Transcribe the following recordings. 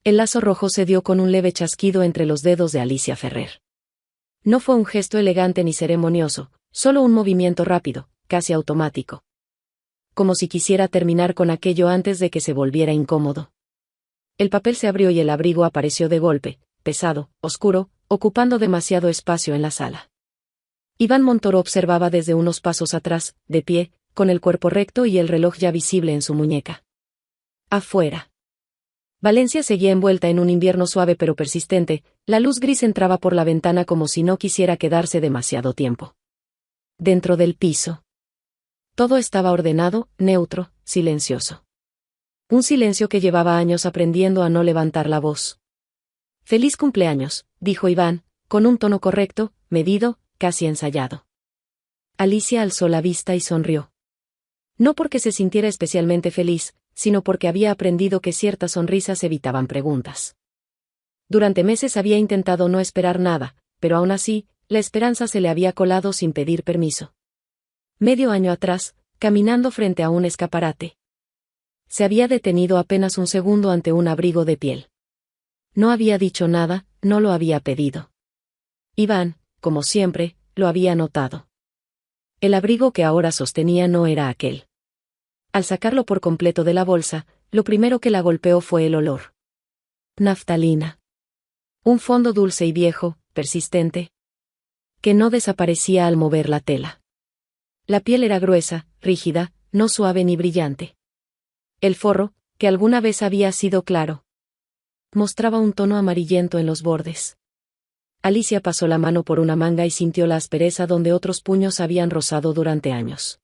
El lazo rojo se dio con un leve chasquido entre los dedos de Alicia Ferrer. No fue un gesto elegante ni ceremonioso, solo un movimiento rápido, casi automático. Como si quisiera terminar con aquello antes de que se volviera incómodo. El papel se abrió y el abrigo apareció de golpe, pesado, oscuro, ocupando demasiado espacio en la sala. Iván Montoro observaba desde unos pasos atrás, de pie, con el cuerpo recto y el reloj ya visible en su muñeca. Afuera. Valencia seguía envuelta en un invierno suave pero persistente, la luz gris entraba por la ventana como si no quisiera quedarse demasiado tiempo. Dentro del piso. Todo estaba ordenado, neutro, silencioso. Un silencio que llevaba años aprendiendo a no levantar la voz. «Feliz cumpleaños», dijo Iván, con un tono correcto, medido, casi ensayado. Alicia alzó la vista y sonrió. No porque se sintiera especialmente feliz, sino porque había aprendido que ciertas sonrisas evitaban preguntas. Durante meses había intentado no esperar nada, pero aún así, la esperanza se le había colado sin pedir permiso. Medio año atrás, caminando frente a un escaparate. Se había detenido apenas un segundo ante un abrigo de piel. No había dicho nada, no lo había pedido. Iván, como siempre, lo había notado. El abrigo que ahora sostenía no era aquel. Al sacarlo por completo de la bolsa, lo primero que la golpeó fue el olor. Naftalina. Un fondo dulce y viejo, persistente, que no desaparecía al mover la tela. La piel era gruesa, rígida, no suave ni brillante. El forro, que alguna vez había sido claro, mostraba un tono amarillento en los bordes. Alicia pasó la mano por una manga y sintió la aspereza donde otros puños habían rozado durante años.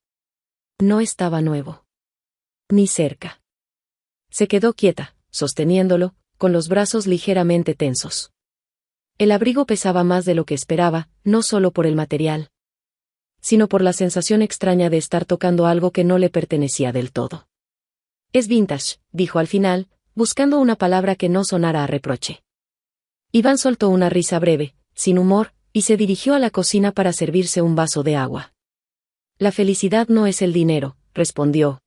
No estaba nuevo. Ni cerca. Se quedó quieta, sosteniéndolo, con los brazos ligeramente tensos. El abrigo pesaba más de lo que esperaba, no solo por el material, sino por la sensación extraña de estar tocando algo que no le pertenecía del todo. «Es vintage», dijo al final, buscando una palabra que no sonara a reproche. Iván soltó una risa breve, sin humor, y se dirigió a la cocina para servirse un vaso de agua. «La felicidad no es el dinero», respondió,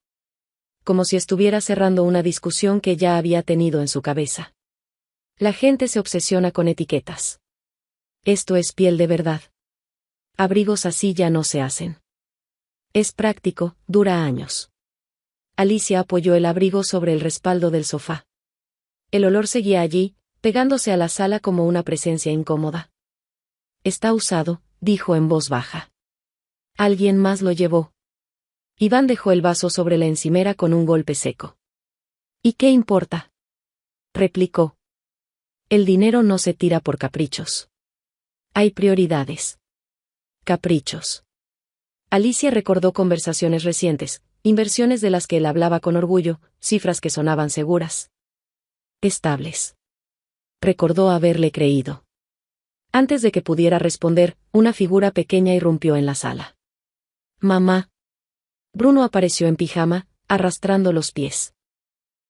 como si estuviera cerrando una discusión que ya había tenido en su cabeza. «La gente se obsesiona con etiquetas. Esto es piel de verdad. Abrigos así ya no se hacen. Es práctico, dura años». Alicia apoyó el abrigo sobre el respaldo del sofá. El olor seguía allí, pegándose a la sala como una presencia incómoda. «Está usado», dijo en voz baja. «Alguien más lo llevó». Iván dejó el vaso sobre la encimera con un golpe seco. «¿Y qué importa?», replicó. «El dinero no se tira por caprichos. Hay prioridades». Caprichos. Alicia recordó conversaciones recientes, inversiones de las que él hablaba con orgullo, cifras que sonaban seguras. Estables. Recordó haberle creído. Antes de que pudiera responder, una figura pequeña irrumpió en la sala. «Mamá». Bruno apareció en pijama, arrastrando los pies.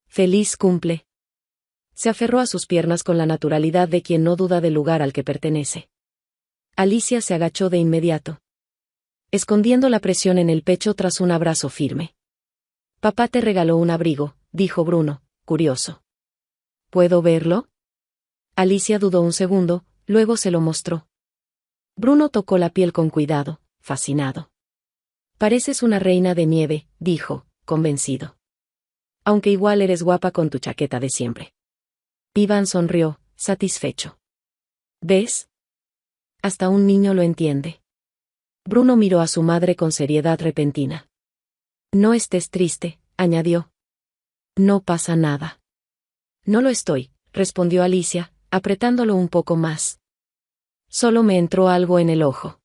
«Feliz cumple». Se aferró a sus piernas con la naturalidad de quien no duda del lugar al que pertenece. Alicia se agachó de inmediato, escondiendo la presión en el pecho tras un abrazo firme. «Papá te regaló un abrigo», dijo Bruno, curioso. «¿Puedo verlo?». Alicia dudó un segundo, luego se lo mostró. Bruno tocó la piel con cuidado, fascinado. «Pareces una reina de nieve», dijo, convencido. «Aunque igual eres guapa con tu chaqueta de siempre». Iván sonrió, satisfecho. «¿Ves? Hasta un niño lo entiende». Bruno miró a su madre con seriedad repentina. «No estés triste», añadió. «No pasa nada». «No lo estoy», respondió Alicia, apretándolo un poco más. «Solo me entró algo en el ojo».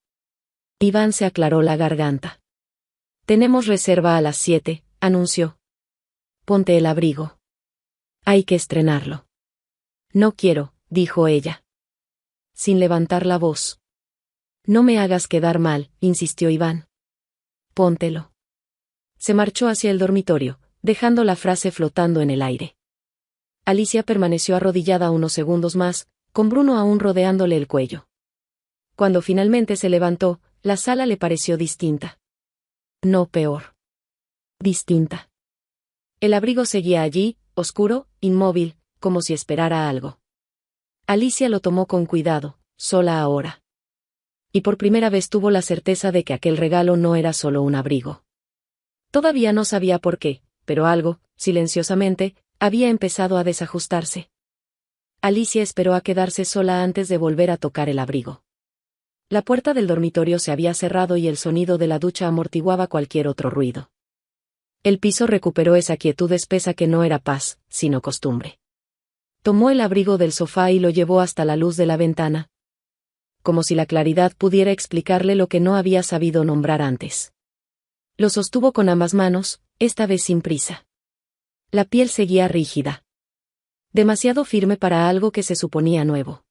Iván se aclaró la garganta. «Tenemos reserva a las 7», anunció. «Ponte el abrigo. Hay que estrenarlo». «No quiero», dijo ella, sin levantar la voz. «No me hagas quedar mal», insistió Iván. «Póntelo». Se marchó hacia el dormitorio, dejando la frase flotando en el aire. Alicia permaneció arrodillada unos segundos más, con Bruno aún rodeándole el cuello. Cuando finalmente se levantó, la sala le pareció distinta. No peor. Distinta. El abrigo seguía allí, oscuro, inmóvil, como si esperara algo. Alicia lo tomó con cuidado, sola ahora. Y por primera vez tuvo la certeza de que aquel regalo no era solo un abrigo. Todavía no sabía por qué, pero algo, silenciosamente, había empezado a desajustarse. Alicia esperó a quedarse sola antes de volver a tocar el abrigo. La puerta del dormitorio se había cerrado y el sonido de la ducha amortiguaba cualquier otro ruido. El piso recuperó esa quietud espesa que no era paz, sino costumbre. Tomó el abrigo del sofá y lo llevó hasta la luz de la ventana, como si la claridad pudiera explicarle lo que no había sabido nombrar antes. Lo sostuvo con ambas manos, esta vez sin prisa. La piel seguía rígida. Demasiado firme para algo que se suponía nuevo.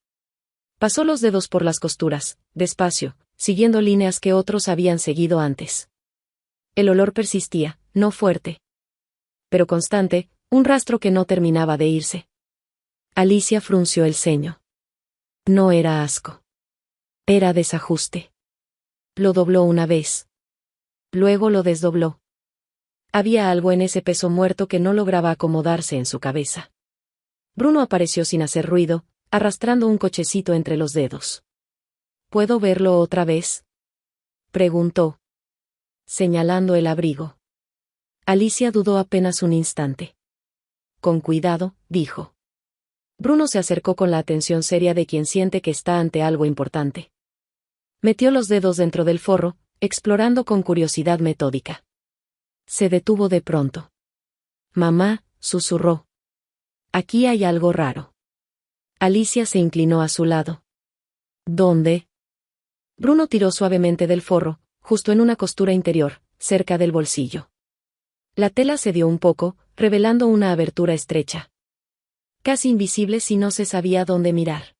Pasó los dedos por las costuras, despacio, siguiendo líneas que otros habían seguido antes. El olor persistía, no fuerte, pero constante, un rastro que no terminaba de irse. Alicia frunció el ceño. No era asco. Era desajuste. Lo dobló una vez. Luego lo desdobló. Había algo en ese peso muerto que no lograba acomodarse en su cabeza. Bruno apareció sin hacer ruido, arrastrando un cochecito entre los dedos. ¿Puedo verlo otra vez?, preguntó, señalando el abrigo. Alicia dudó apenas un instante. Con cuidado, dijo. Bruno se acercó con la atención seria de quien siente que está ante algo importante. Metió los dedos dentro del forro, explorando con curiosidad metódica. Se detuvo de pronto. Mamá, susurró. Aquí hay algo raro. Alicia se inclinó a su lado. ¿Dónde? Bruno tiró suavemente del forro, justo en una costura interior, cerca del bolsillo. La tela cedió un poco, revelando una abertura estrecha. Casi invisible si no se sabía dónde mirar.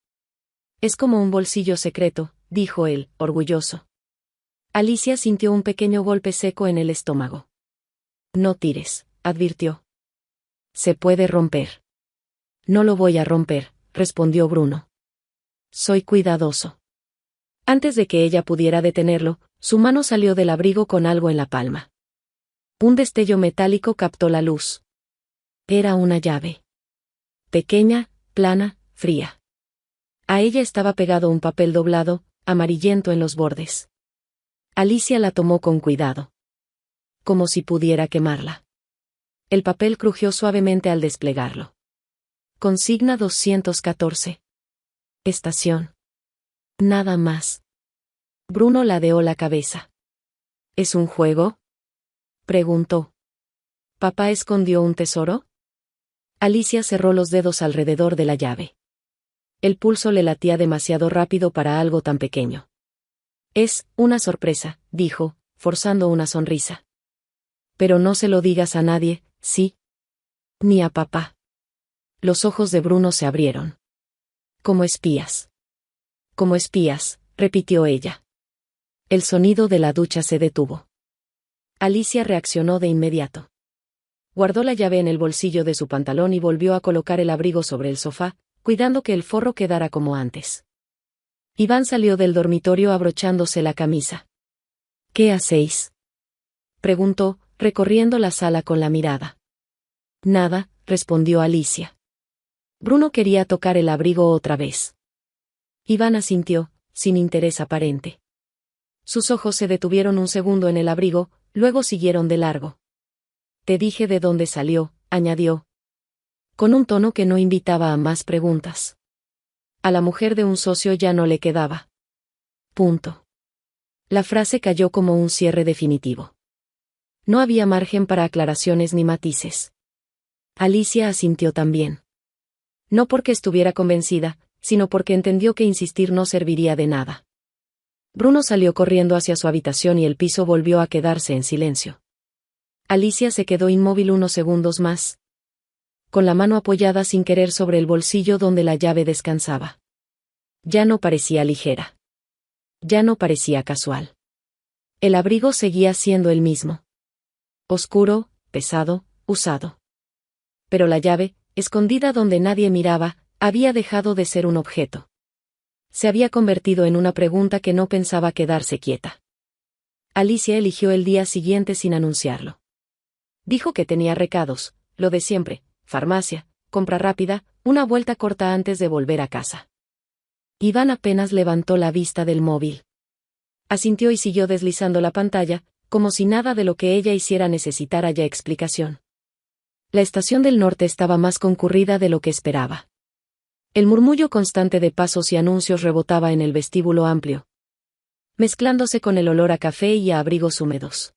Es como un bolsillo secreto, dijo él, orgulloso. Alicia sintió un pequeño golpe seco en el estómago. No tires, advirtió. Se puede romper. No lo voy a romper, respondió Bruno. Soy cuidadoso. Antes de que ella pudiera detenerlo, su mano salió del abrigo con algo en la palma. Un destello metálico captó la luz. Era una llave. Pequeña, plana, fría. A ella estaba pegado un papel doblado, amarillento en los bordes. Alicia la tomó con cuidado. Como si pudiera quemarla. El papel crujió suavemente al desplegarlo. Consigna 214. Estación. Nada más. Bruno ladeó la cabeza. ¿Es un juego?, preguntó. ¿Papá escondió un tesoro? Alicia cerró los dedos alrededor de la llave. El pulso le latía demasiado rápido para algo tan pequeño. Es una sorpresa, dijo, forzando una sonrisa. Pero no se lo digas a nadie, ¿sí? Ni a papá. Los ojos de Bruno se abrieron. Como espías. Como espías, repitió ella. El sonido de la ducha se detuvo. Alicia reaccionó de inmediato. Guardó la llave en el bolsillo de su pantalón y volvió a colocar el abrigo sobre el sofá, cuidando que el forro quedara como antes. Iván salió del dormitorio abrochándose la camisa. ¿Qué hacéis?, preguntó, recorriendo la sala con la mirada. Nada, respondió Alicia. Bruno quería tocar el abrigo otra vez. Iván asintió, sin interés aparente. Sus ojos se detuvieron un segundo en el abrigo, luego siguieron de largo. Te dije de dónde salió, añadió. Con un tono que no invitaba a más preguntas. A la mujer de un socio ya no le quedaba. Punto. La frase cayó como un cierre definitivo. No había margen para aclaraciones ni matices. Alicia asintió también. No porque estuviera convencida, sino porque entendió que insistir no serviría de nada. Bruno salió corriendo hacia su habitación y el piso volvió a quedarse en silencio. Alicia se quedó inmóvil unos segundos más, con la mano apoyada sin querer sobre el bolsillo donde la llave descansaba. Ya no parecía ligera. Ya no parecía casual. El abrigo seguía siendo el mismo. Oscuro, pesado, usado. Pero la llave, escondida donde nadie miraba, había dejado de ser un objeto. Se había convertido en una pregunta que no pensaba quedarse quieta. Alicia eligió el día siguiente sin anunciarlo. Dijo que tenía recados, lo de siempre, farmacia, compra rápida, una vuelta corta antes de volver a casa. Iván apenas levantó la vista del móvil. Asintió y siguió deslizando la pantalla, como si nada de lo que ella hiciera necesitara ya explicación. La estación del norte estaba más concurrida de lo que esperaba. El murmullo constante de pasos y anuncios rebotaba en el vestíbulo amplio, mezclándose con el olor a café y a abrigos húmedos.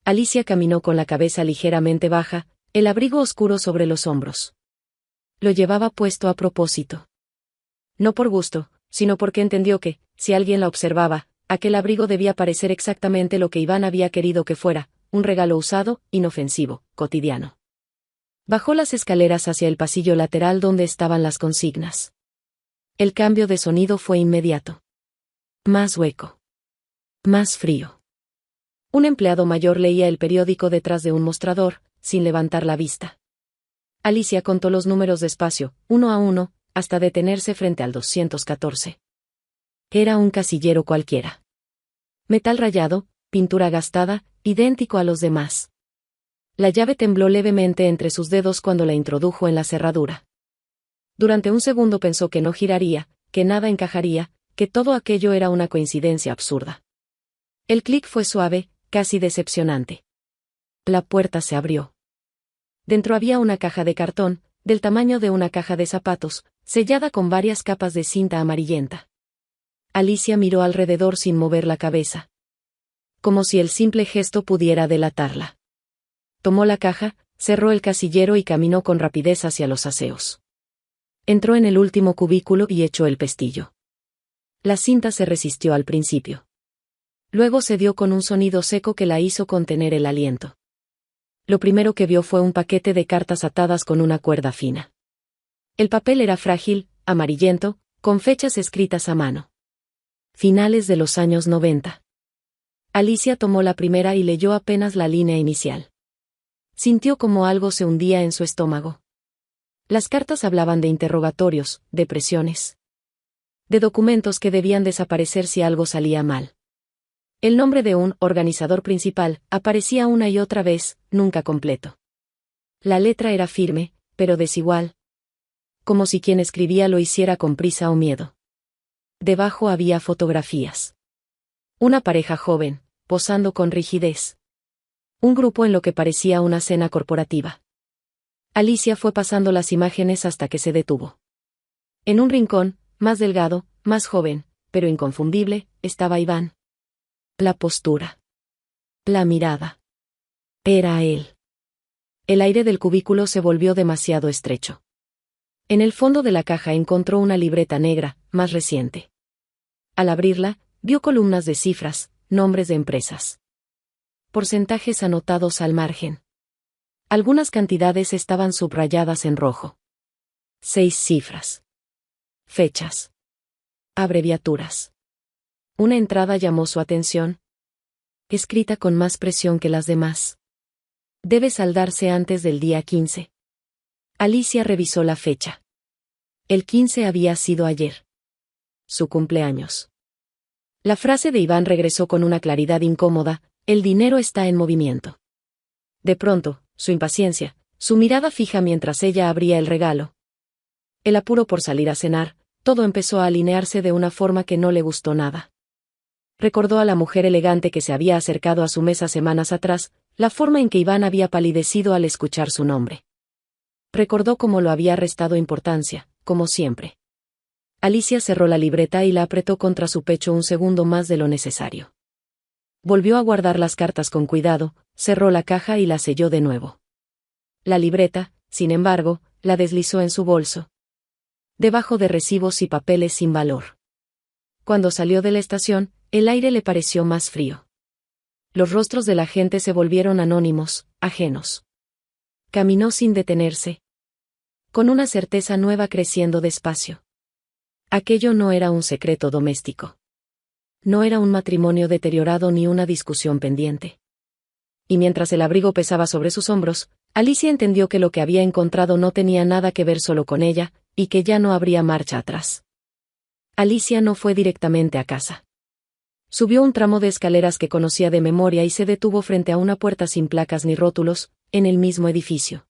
Alicia caminó con la cabeza ligeramente baja, el abrigo oscuro sobre los hombros. Lo llevaba puesto a propósito. No por gusto, sino porque entendió que, si alguien la observaba, aquel abrigo debía parecer exactamente lo que Iván había querido que fuera, un regalo usado, inofensivo, cotidiano. Bajó las escaleras hacia el pasillo lateral donde estaban las consignas. El cambio de sonido fue inmediato. Más hueco. Más frío. Un empleado mayor leía el periódico detrás de un mostrador, sin levantar la vista. Alicia contó los números despacio, uno a uno, hasta detenerse frente al 214. Era un casillero cualquiera. Metal rayado, pintura gastada, idéntico a los demás. La llave tembló levemente entre sus dedos cuando la introdujo en la cerradura. Durante un segundo pensó que no giraría, que nada encajaría, que todo aquello era una coincidencia absurda. El clic fue suave, casi decepcionante. La puerta se abrió. Dentro había una caja de cartón, del tamaño de una caja de zapatos, sellada con varias capas de cinta amarillenta. Alicia miró alrededor sin mover la cabeza. Como si el simple gesto pudiera delatarla. Tomó la caja, cerró el casillero y caminó con rapidez hacia los aseos. Entró en el último cubículo y echó el pestillo. La cinta se resistió al principio. Luego cedió con un sonido seco que la hizo contener el aliento. Lo primero que vio fue un paquete de cartas atadas con una cuerda fina. El papel era frágil, amarillento, con fechas escritas a mano. Finales de los años 90. Alicia tomó la primera y leyó apenas la línea inicial. Sintió como algo se hundía en su estómago. Las cartas hablaban de interrogatorios, de presiones. De documentos que debían desaparecer si algo salía mal. El nombre de un organizador principal aparecía una y otra vez, nunca completo. La letra era firme, pero desigual. Como si quien escribía lo hiciera con prisa o miedo. Debajo había fotografías. Una pareja joven, posando con rigidez. Un grupo en lo que parecía una cena corporativa. Alicia fue pasando las imágenes hasta que se detuvo. En un rincón, más delgado, más joven, pero inconfundible, estaba Iván. La postura. La mirada. Era él. El aire del cubículo se volvió demasiado estrecho. En el fondo de la caja encontró una libreta negra, más reciente. Al abrirla, vio columnas de cifras, nombres de empresas. Porcentajes anotados al margen. Algunas cantidades estaban subrayadas en rojo. 6 cifras. Fechas. Abreviaturas. Una entrada llamó su atención. Escrita con más presión que las demás. Debe saldarse antes del día 15. Alicia revisó la fecha. El 15 había sido ayer. Su cumpleaños. La frase de Iván regresó con una claridad incómoda: el dinero está en movimiento. De pronto, su impaciencia, su mirada fija mientras ella abría el regalo. El apuro por salir a cenar, todo empezó a alinearse de una forma que no le gustó nada. Recordó a la mujer elegante que se había acercado a su mesa semanas atrás, la forma en que Iván había palidecido al escuchar su nombre. Recordó cómo lo había restado importancia, como siempre. Alicia cerró la libreta y la apretó contra su pecho un segundo más de lo necesario. Volvió a guardar las cartas con cuidado, cerró la caja y la selló de nuevo. La libreta, sin embargo, la deslizó en su bolso. Debajo de recibos y papeles sin valor. Cuando salió de la estación, el aire le pareció más frío. Los rostros de la gente se volvieron anónimos, ajenos. Caminó sin detenerse. Con una certeza nueva creciendo despacio. Aquello no era un secreto doméstico. No era un matrimonio deteriorado ni una discusión pendiente. Y mientras el abrigo pesaba sobre sus hombros, Alicia entendió que lo que había encontrado no tenía nada que ver solo con ella, y que ya no habría marcha atrás. Alicia no fue directamente a casa. Subió un tramo de escaleras que conocía de memoria y se detuvo frente a una puerta sin placas ni rótulos, en el mismo edificio.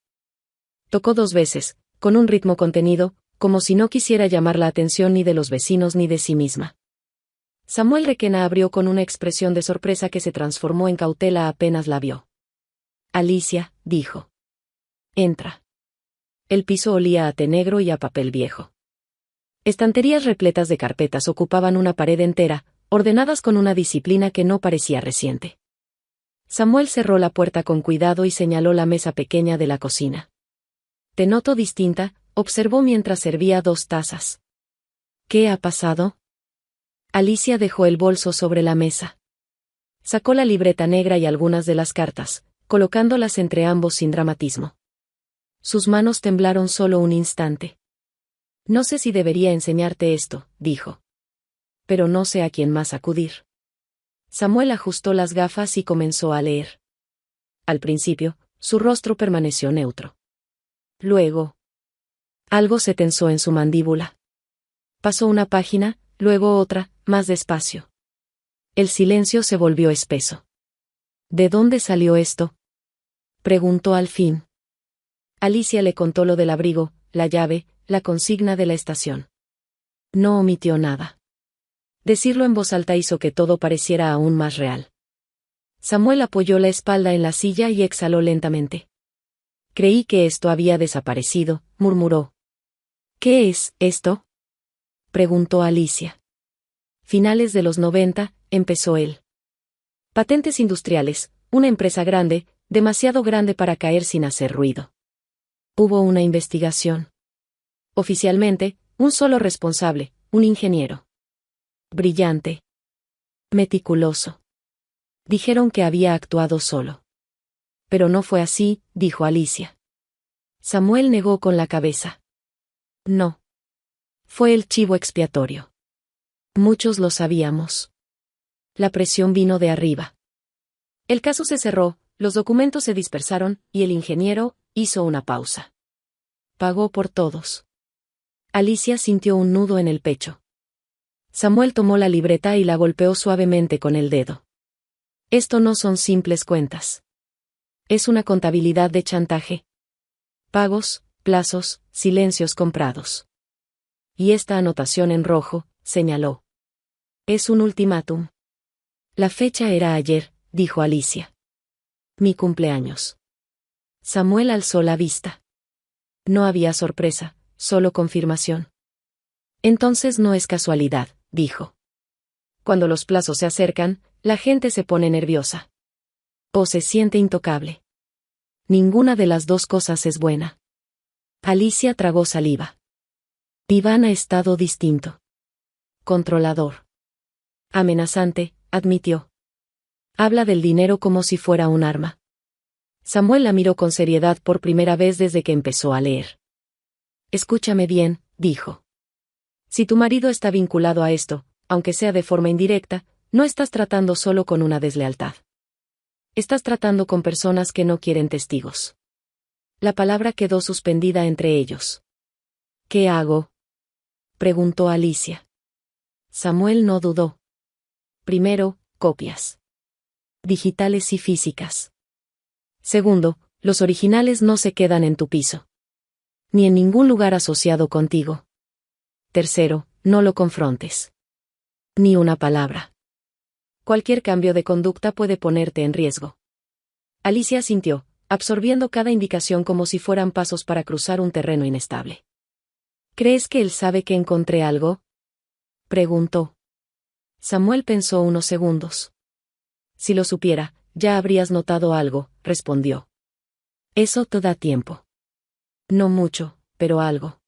Tocó 2 veces, con un ritmo contenido, como si no quisiera llamar la atención ni de los vecinos ni de sí misma. Samuel Requena abrió con una expresión de sorpresa que se transformó en cautela apenas la vio. Alicia, dijo. Entra. El piso olía a té negro y a papel viejo. Estanterías repletas de carpetas ocupaban una pared entera, ordenadas con una disciplina que no parecía reciente. Samuel cerró la puerta con cuidado y señaló la mesa pequeña de la cocina. Te noto distinta, observó mientras servía 2 tazas. ¿Qué ha pasado? Alicia dejó el bolso sobre la mesa. Sacó la libreta negra y algunas de las cartas, colocándolas entre ambos sin dramatismo. Sus manos temblaron solo un instante. No sé si debería enseñarte esto, dijo. Pero no sé a quién más acudir. Samuel ajustó las gafas y comenzó a leer. Al principio, su rostro permaneció neutro. Luego, algo se tensó en su mandíbula. Pasó una página, luego otra, más despacio. El silencio se volvió espeso. ¿De dónde salió esto?, preguntó al fin. Alicia le contó lo del abrigo, la llave, la consigna de la estación. No omitió nada. Decirlo en voz alta hizo que todo pareciera aún más real. Samuel apoyó la espalda en la silla y exhaló lentamente. Creí que esto había desaparecido, murmuró. ¿Qué es esto?, preguntó Alicia. Finales de los 90, empezó él. Patentes Industriales, una empresa grande, demasiado grande para caer sin hacer ruido. Hubo una investigación. Oficialmente, un solo responsable, un ingeniero. Brillante. Meticuloso. Dijeron que había actuado solo. Pero no fue así, dijo Alicia. Samuel negó con la cabeza. No. Fue el chivo expiatorio. Muchos lo sabíamos. La presión vino de arriba. El caso se cerró, los documentos se dispersaron, y el ingeniero hizo una pausa. Pagó por todos. Alicia sintió un nudo en el pecho. Samuel tomó la libreta y la golpeó suavemente con el dedo. Esto no son simples cuentas. Es una contabilidad de chantaje. Pagos, plazos, silencios comprados. Y esta anotación en rojo, señaló. Es un ultimátum. La fecha era ayer, dijo Alicia. Mi cumpleaños. Samuel alzó la vista. No había sorpresa, solo confirmación. Entonces no es casualidad, dijo. Cuando los plazos se acercan, la gente se pone nerviosa. O se siente intocable. Ninguna de las dos cosas es buena. Alicia tragó saliva. Iván ha estado distinto. Controlador. Amenazante, admitió. Habla del dinero como si fuera un arma. Samuel la miró con seriedad por primera vez desde que empezó a leer. Escúchame bien, dijo. Si tu marido está vinculado a esto, aunque sea de forma indirecta, no estás tratando solo con una deslealtad. Estás tratando con personas que no quieren testigos. La palabra quedó suspendida entre ellos. ¿Qué hago?, preguntó Alicia. Samuel no dudó. Primero, copias. Digitales y físicas. Segundo, los originales no se quedan en tu piso. Ni en ningún lugar asociado contigo. Tercero, no lo confrontes. Ni una palabra. Cualquier cambio de conducta puede ponerte en riesgo. Alicia asintió, absorbiendo cada indicación como si fueran pasos para cruzar un terreno inestable. ¿Crees que él sabe que encontré algo?, preguntó. Samuel pensó unos segundos. Si lo supiera, ya habrías notado algo, respondió. Eso te da tiempo. No mucho, pero algo.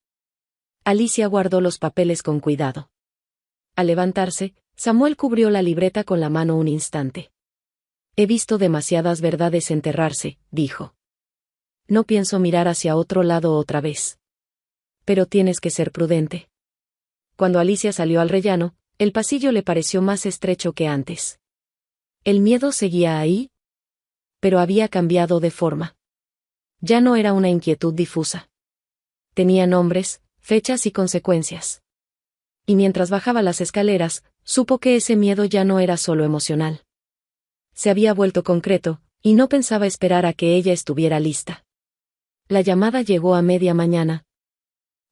Alicia guardó los papeles con cuidado. Al levantarse, Samuel cubrió la libreta con la mano un instante. He visto demasiadas verdades enterrarse, dijo. No pienso mirar hacia otro lado otra vez. Pero tienes que ser prudente. Cuando Alicia salió al rellano, el pasillo le pareció más estrecho que antes. El miedo seguía ahí, pero había cambiado de forma. Ya no era una inquietud difusa. Tenía nombres, fechas y consecuencias. Y mientras bajaba las escaleras, supo que ese miedo ya no era solo emocional. Se había vuelto concreto, y no pensaba esperar a que ella estuviera lista. La llamada llegó a media mañana.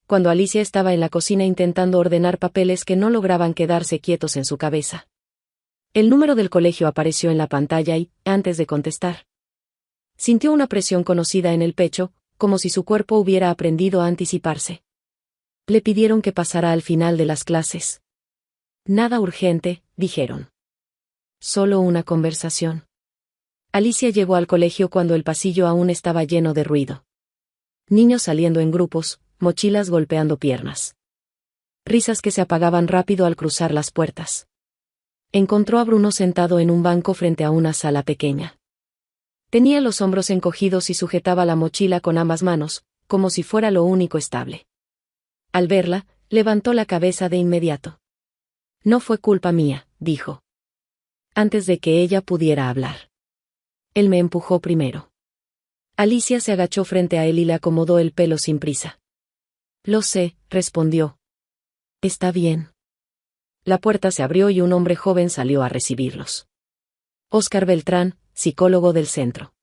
cuando Alicia estaba en la cocina intentando ordenar papeles que no lograban quedarse quietos en su cabeza. El número del colegio apareció en la pantalla y, antes de contestar, sintió una presión conocida en el pecho, como si su cuerpo hubiera aprendido a anticiparse. Le pidieron que pasara al final de las clases. Nada urgente, dijeron. Solo una conversación. Alicia llegó al colegio cuando el pasillo aún estaba lleno de ruido. Niños saliendo en grupos, mochilas golpeando piernas. Risas que se apagaban rápido al cruzar las puertas. Encontró a Bruno sentado en un banco frente a una sala pequeña. Tenía los hombros encogidos y sujetaba la mochila con ambas manos, como si fuera lo único estable. Al verla, levantó la cabeza de inmediato. No fue culpa mía, dijo. Antes de que ella pudiera hablar. Él me empujó primero. Alicia se agachó frente a él y le acomodó el pelo sin prisa. Lo sé, respondió. Está bien. La puerta se abrió y un hombre joven salió a recibirlos. Óscar Beltrán, psicólogo del centro.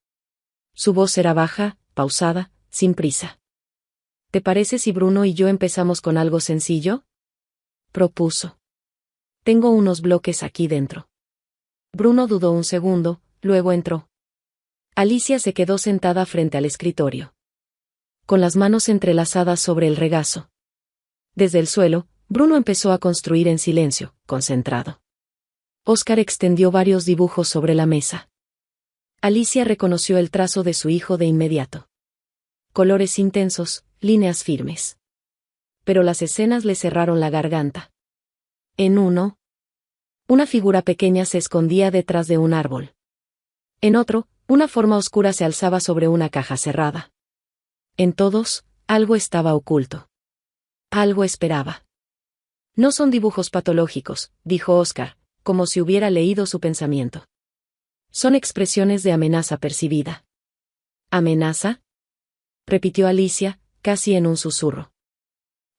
Su voz era baja, pausada, sin prisa. ¿Te parece si Bruno y yo empezamos con algo sencillo?, propuso. Tengo unos bloques aquí dentro. Bruno dudó un segundo, luego entró. Alicia se quedó sentada frente al escritorio, con las manos entrelazadas sobre el regazo. Desde el suelo, Bruno empezó a construir en silencio, concentrado. Óscar extendió varios dibujos sobre la mesa. Alicia reconoció el trazo de su hijo de inmediato. Colores intensos, líneas firmes. Pero las escenas le cerraron la garganta. En uno, una figura pequeña se escondía detrás de un árbol. En otro, una forma oscura se alzaba sobre una caja cerrada. En todos, algo estaba oculto. Algo esperaba. No son dibujos patológicos, dijo Óscar, como si hubiera leído su pensamiento. Son expresiones de amenaza percibida. ¿Amenaza?, repitió Alicia, casi en un susurro.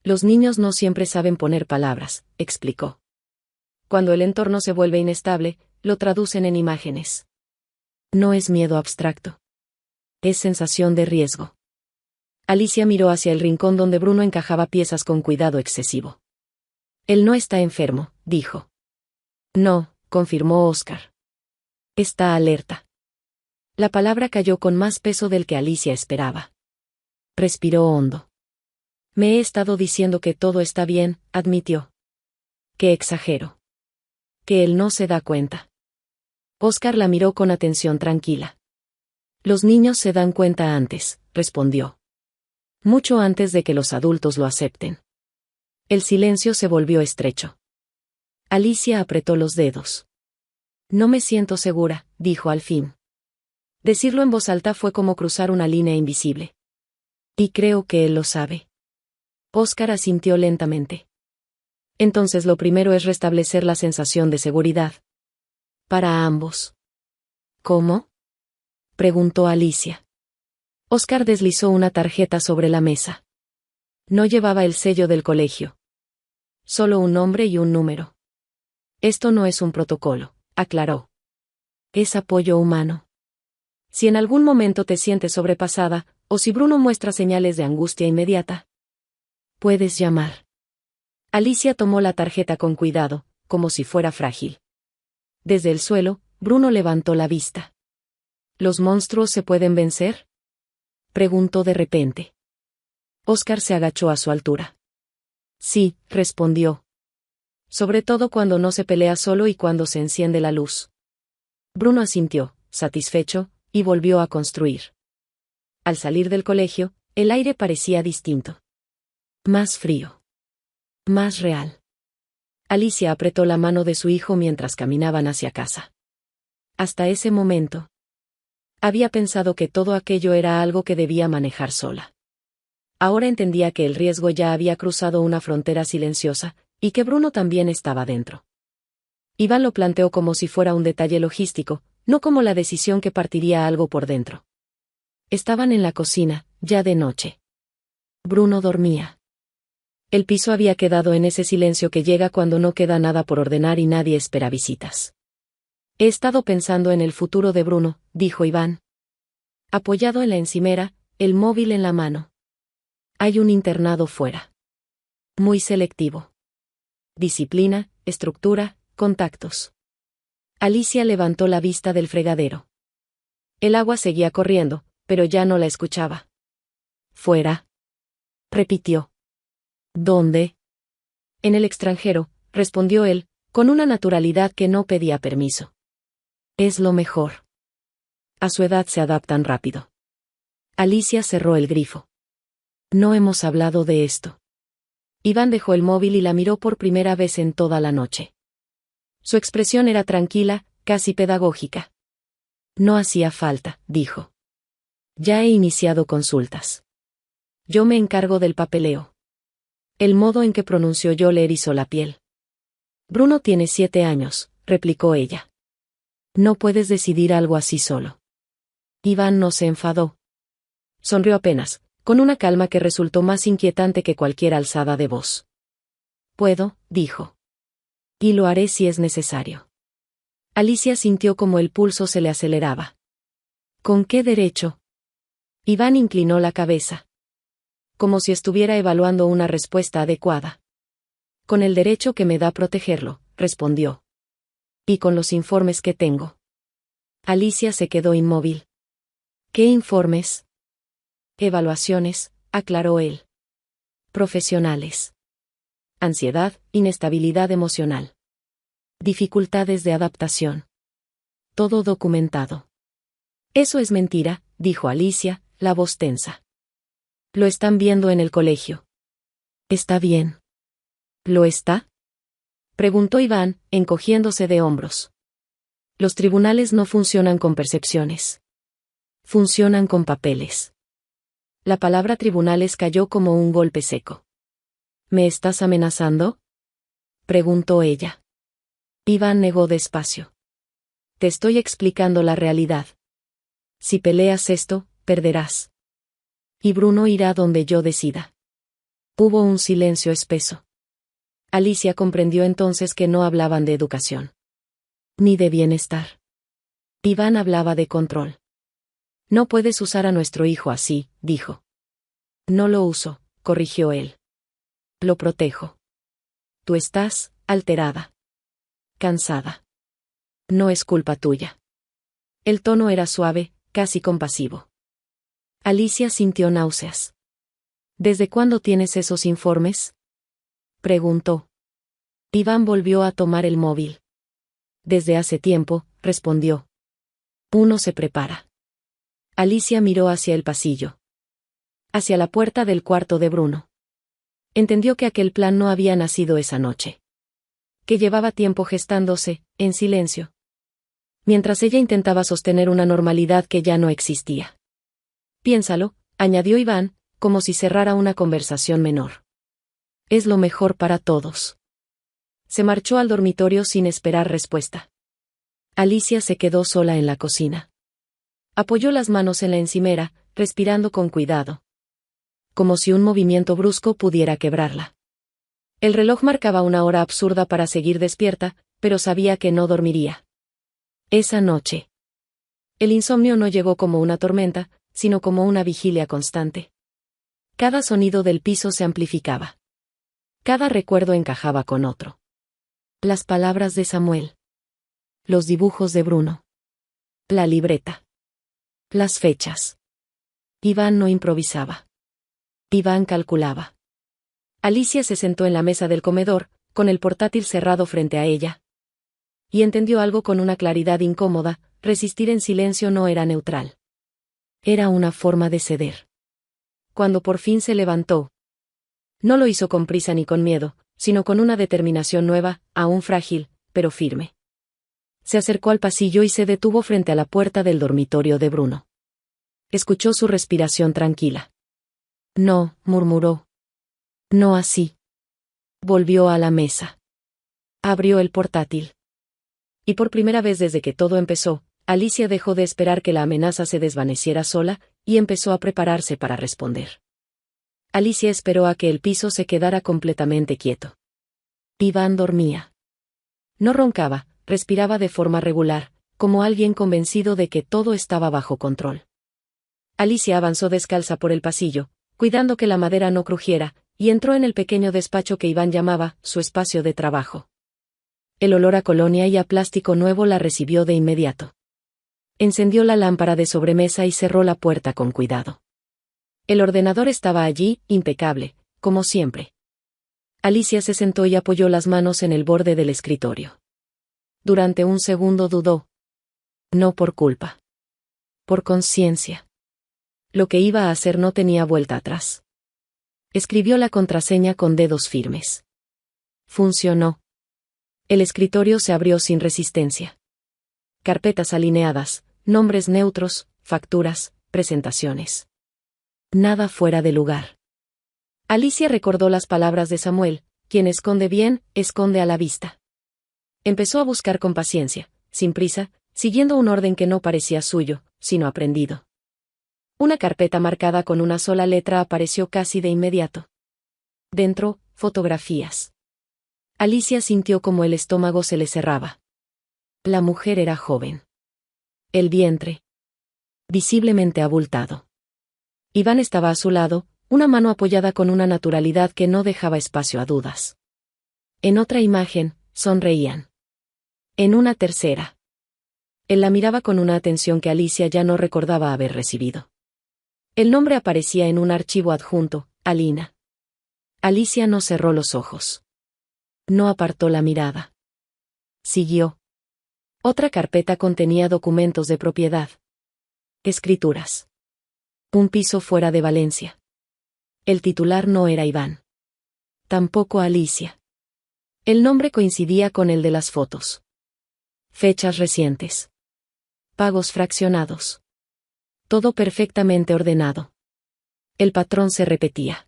Los niños no siempre saben poner palabras, explicó. Cuando el entorno se vuelve inestable, lo traducen en imágenes. No es miedo abstracto. Es sensación de riesgo. Alicia miró hacia el rincón donde Bruno encajaba piezas con cuidado excesivo. Él no está enfermo, dijo. No, confirmó Óscar. Está alerta. La palabra cayó con más peso del que Alicia esperaba. Respiró hondo. Me he estado diciendo que todo está bien, admitió. Que exagero. Que él no se da cuenta. Óscar la miró con atención tranquila. Los niños se dan cuenta antes, respondió. Mucho antes de que los adultos lo acepten. El silencio se volvió estrecho. Alicia apretó los dedos. No me siento segura, dijo al fin. Decirlo en voz alta fue como cruzar una línea invisible. Y creo que él lo sabe. Óscar asintió lentamente. Entonces lo primero es restablecer la sensación de seguridad. Para ambos. ¿Cómo?, preguntó Alicia. Óscar deslizó una tarjeta sobre la mesa. No llevaba el sello del colegio. Solo un nombre y un número. Esto no es un protocolo, aclaró. Es apoyo humano. Si en algún momento te sientes sobrepasada, o si Bruno muestra señales de angustia inmediata, puedes llamar. Alicia tomó la tarjeta con cuidado, como si fuera frágil. Desde el suelo, Bruno levantó la vista. ¿Los monstruos se pueden vencer?, preguntó de repente. Óscar se agachó a su altura. Sí, respondió. Sobre todo cuando no se pelea solo y cuando se enciende la luz. Bruno asintió, satisfecho, y volvió a construir. Al salir del colegio, el aire parecía distinto. Más frío. Más real. Alicia apretó la mano de su hijo mientras caminaban hacia casa. Hasta ese momento, había pensado que todo aquello era algo que debía manejar sola. Ahora entendía que el riesgo ya había cruzado una frontera silenciosa, y que Bruno también estaba dentro. Iván lo planteó como si fuera un detalle logístico, no como la decisión que partiría algo por dentro. Estaban en la cocina, ya de noche. Bruno dormía. El piso había quedado en ese silencio que llega cuando no queda nada por ordenar y nadie espera visitas. He estado pensando en el futuro de Bruno, dijo Iván. Apoyado en la encimera, el móvil en la mano. Hay un internado fuera. Muy selectivo. Disciplina, estructura, contactos. Alicia levantó la vista del fregadero. El agua seguía corriendo, pero ya no la escuchaba. Fuera. Repitió. ¿Dónde? En el extranjero, respondió él, con una naturalidad que no pedía permiso. Es lo mejor. A su edad se adaptan rápido. Alicia cerró el grifo. No hemos hablado de esto. Iván dejó el móvil y la miró por primera vez en toda la noche. Su expresión era tranquila, casi pedagógica. No hacía falta, dijo. Ya he iniciado consultas. Yo me encargo del papeleo. El modo en que pronunció yo le erizó la piel. Bruno tiene 7 años, replicó ella. No puedes decidir algo así solo. Iván no se enfadó. Sonrió apenas, con una calma que resultó más inquietante que cualquier alzada de voz. Puedo, dijo. Y lo haré si es necesario. Alicia sintió como el pulso se le aceleraba. ¿Con qué derecho? Iván inclinó la cabeza. Como si estuviera evaluando una respuesta adecuada. Con el derecho que me da protegerlo, respondió. Y con los informes que tengo. Alicia se quedó inmóvil. ¿Qué informes? Evaluaciones, aclaró él. Profesionales. Ansiedad, inestabilidad emocional. Dificultades de adaptación. Todo documentado. Eso es mentira, dijo Alicia, la voz tensa. Lo están viendo en el colegio. ¿Está bien? ¿Lo está? Preguntó Iván, encogiéndose de hombros. Los tribunales no funcionan con percepciones. Funcionan con papeles. La palabra tribunales cayó como un golpe seco. ¿Me estás amenazando? Preguntó ella. Iván negó despacio. Te estoy explicando la realidad. Si peleas esto, perderás. Y Bruno irá donde yo decida. Hubo un silencio espeso. Alicia comprendió entonces que no hablaban de educación. Ni de bienestar. Iván hablaba de control. No puedes usar a nuestro hijo así, dijo. No lo uso, corrigió él. Lo protejo. Tú estás alterada. Cansada. No es culpa tuya. El tono era suave, casi compasivo. Alicia sintió náuseas. ¿Desde cuándo tienes esos informes? Preguntó. Iván volvió a tomar el móvil. Desde hace tiempo, respondió. Uno se prepara. Alicia miró hacia el pasillo. Hacia la puerta del cuarto de Bruno. Entendió que aquel plan no había nacido esa noche. Que llevaba tiempo gestándose, en silencio. Mientras ella intentaba sostener una normalidad que ya no existía. Piénsalo, añadió Iván, como si cerrara una conversación menor. Es lo mejor para todos. Se marchó al dormitorio sin esperar respuesta. Alicia se quedó sola en la cocina. Apoyó las manos en la encimera, respirando con cuidado. Como si un movimiento brusco pudiera quebrarla. El reloj marcaba una hora absurda para seguir despierta, pero sabía que no dormiría. Esa noche. El insomnio no llegó como una tormenta, sino como una vigilia constante. Cada sonido del piso se amplificaba. Cada recuerdo encajaba con otro. Las palabras de Samuel. Los dibujos de Bruno. La libreta. Las fechas. Iván no improvisaba. Iván calculaba. Alicia se sentó en la mesa del comedor, con el portátil cerrado frente a ella. Y entendió algo con una claridad incómoda: resistir en silencio no era neutral. Era una forma de ceder. Cuando por fin se levantó. No lo hizo con prisa ni con miedo, sino con una determinación nueva, aún frágil, pero firme. Se acercó al pasillo y se detuvo frente a la puerta del dormitorio de Bruno. Escuchó su respiración tranquila. No, murmuró. No así. Volvió a la mesa. Abrió el portátil. Y por primera vez desde que todo empezó, Alicia dejó de esperar que la amenaza se desvaneciera sola, y empezó a prepararse para responder. Alicia esperó a que el piso se quedara completamente quieto. Iván dormía. No roncaba, respiraba de forma regular, como alguien convencido de que todo estaba bajo control. Alicia avanzó descalza por el pasillo, cuidando que la madera no crujiera, y entró en el pequeño despacho que Iván llamaba su espacio de trabajo. El olor a colonia y a plástico nuevo la recibió de inmediato. Encendió la lámpara de sobremesa y cerró la puerta con cuidado. El ordenador estaba allí, impecable, como siempre. Alicia se sentó y apoyó las manos en el borde del escritorio. Durante un segundo dudó. No por culpa. Por conciencia. Lo que iba a hacer no tenía vuelta atrás. Escribió la contraseña con dedos firmes. Funcionó. El escritorio se abrió sin resistencia. Carpetas alineadas, nombres neutros, facturas, presentaciones. Nada fuera de lugar. Alicia recordó las palabras de Samuel: quien esconde bien, esconde a la vista. Empezó a buscar con paciencia, sin prisa, siguiendo un orden que no parecía suyo, sino aprendido. Una carpeta marcada con una sola letra apareció casi de inmediato. Dentro, fotografías. Alicia sintió como el estómago se le cerraba. La mujer era joven. El vientre. Visiblemente abultado. Iván estaba a su lado, una mano apoyada con una naturalidad que no dejaba espacio a dudas. En otra imagen, sonreían. En una tercera. Él la miraba con una atención que Alicia ya no recordaba haber recibido. El nombre aparecía en un archivo adjunto: Alina. Alicia no cerró los ojos. No apartó la mirada. Siguió. Otra carpeta contenía documentos de propiedad. Escrituras. Un piso fuera de Valencia. El titular no era Iván. Tampoco Alicia. El nombre coincidía con el de las fotos. Fechas recientes. Pagos fraccionados. Todo perfectamente ordenado. El patrón se repetía.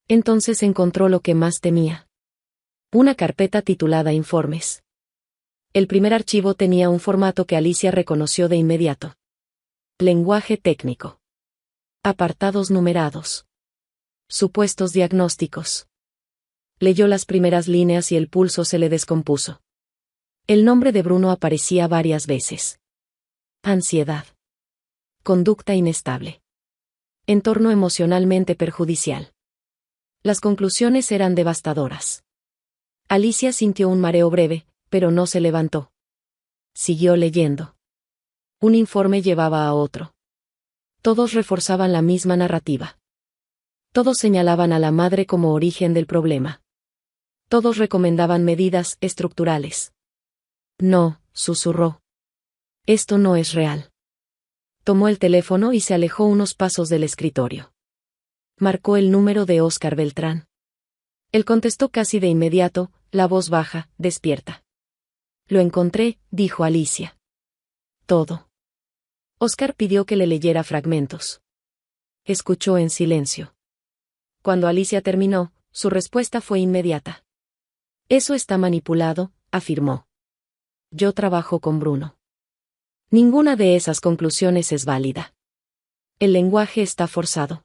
Entonces encontró lo que más temía. Una carpeta titulada Informes. El primer archivo tenía un formato que Alicia reconoció de inmediato. Lenguaje técnico. Apartados numerados. Supuestos diagnósticos. Leyó las primeras líneas y el pulso se le descompuso. El nombre de Bruno aparecía varias veces. Ansiedad. Conducta inestable. Entorno emocionalmente perjudicial. Las conclusiones eran devastadoras. Alicia sintió un mareo breve, pero no se levantó. Siguió leyendo. Un informe llevaba a otro. Todos reforzaban la misma narrativa. Todos señalaban a la madre como origen del problema. Todos recomendaban medidas estructurales. No, susurró. Esto no es real. Tomó el teléfono y se alejó unos pasos del escritorio. Marcó el número de Óscar Beltrán. Él contestó casi de inmediato, la voz baja, despierta. Lo encontré, dijo Alicia. Todo. Óscar pidió que le leyera fragmentos. Escuchó en silencio. Cuando Alicia terminó, su respuesta fue inmediata. Eso está manipulado, afirmó. Yo trabajo con Bruno. Ninguna de esas conclusiones es válida. El lenguaje está forzado.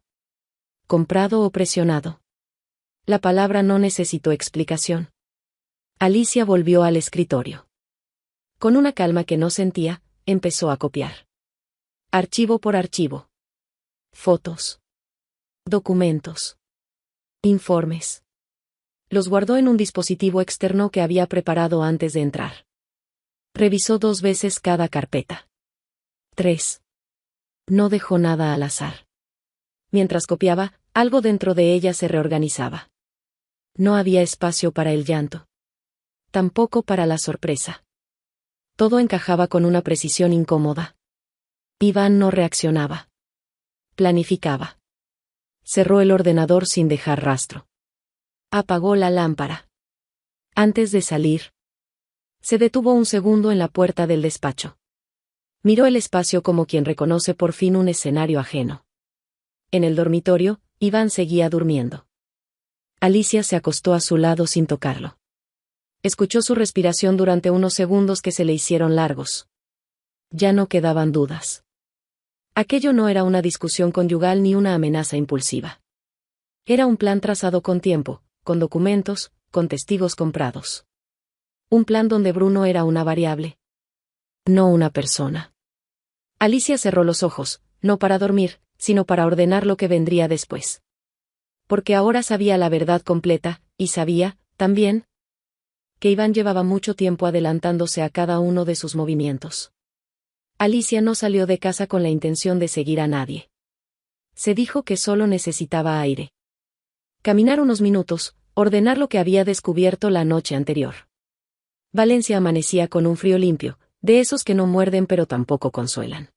Comprado o presionado. La palabra no necesitó explicación. Alicia volvió al escritorio. Con una calma que no sentía, empezó a copiar. Archivo por archivo. Fotos. Documentos. Informes. Los guardó en un dispositivo externo que había preparado antes de entrar. Revisó 2 veces cada carpeta. 3. No dejó nada al azar. Mientras copiaba, algo dentro de ella se reorganizaba. No había espacio para el llanto. Tampoco para la sorpresa. Todo encajaba con una precisión incómoda. Iván no reaccionaba. Planificaba. Cerró el ordenador sin dejar rastro. Apagó la lámpara. Antes de salir, se detuvo un segundo en la puerta del despacho. Miró el espacio como quien reconoce por fin un escenario ajeno. En el dormitorio, Iván seguía durmiendo. Alicia se acostó a su lado sin tocarlo. Escuchó su respiración durante unos segundos que se le hicieron largos. Ya no quedaban dudas. Aquello no era una discusión conyugal ni una amenaza impulsiva. Era un plan trazado con tiempo, con documentos, con testigos comprados. Un plan donde Bruno era una variable. No una persona. Alicia cerró los ojos, no para dormir, sino para ordenar lo que vendría después. porque ahora sabía la verdad completa, y sabía, también, que Iván llevaba mucho tiempo adelantándose a cada uno de sus movimientos. Alicia no salió de casa con la intención de seguir a nadie. Se dijo que solo necesitaba aire. Caminar unos minutos, ordenar lo que había descubierto la noche anterior. Valencia amanecía con un frío limpio, de esos que no muerden pero tampoco consuelan.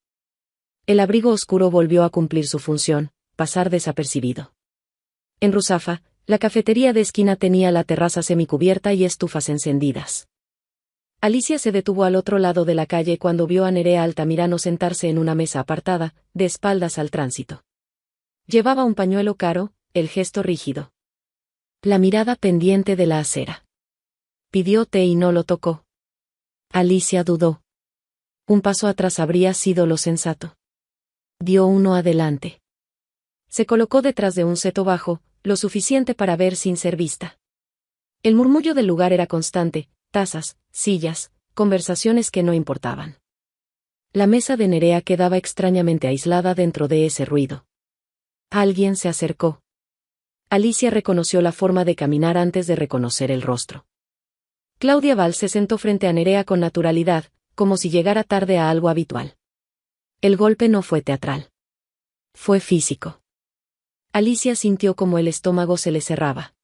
El abrigo oscuro volvió a cumplir su función, pasar desapercibido. En Ruzafa, la cafetería de esquina tenía la terraza semicubierta y estufas encendidas. Alicia se detuvo al otro lado de la calle cuando vio a Nerea Altamirano sentarse en una mesa apartada, de espaldas al tránsito. Llevaba un pañuelo caro, el gesto rígido. La mirada pendiente de la acera. Pidió té y no lo tocó. Alicia dudó. Un paso atrás habría sido lo sensato. Dio uno adelante. Se colocó detrás de un seto bajo, lo suficiente para ver sin ser vista. El murmullo del lugar era constante, tazas, sillas, conversaciones que no importaban. La mesa de Nerea quedaba extrañamente aislada dentro de ese ruido. Alguien se acercó. Alicia reconoció la forma de caminar antes de reconocer el rostro. Claudia Val se sentó frente a Nerea con naturalidad, como si llegara tarde a algo habitual. El golpe no fue teatral. Fue físico. Alicia sintió como el estómago se le cerraba.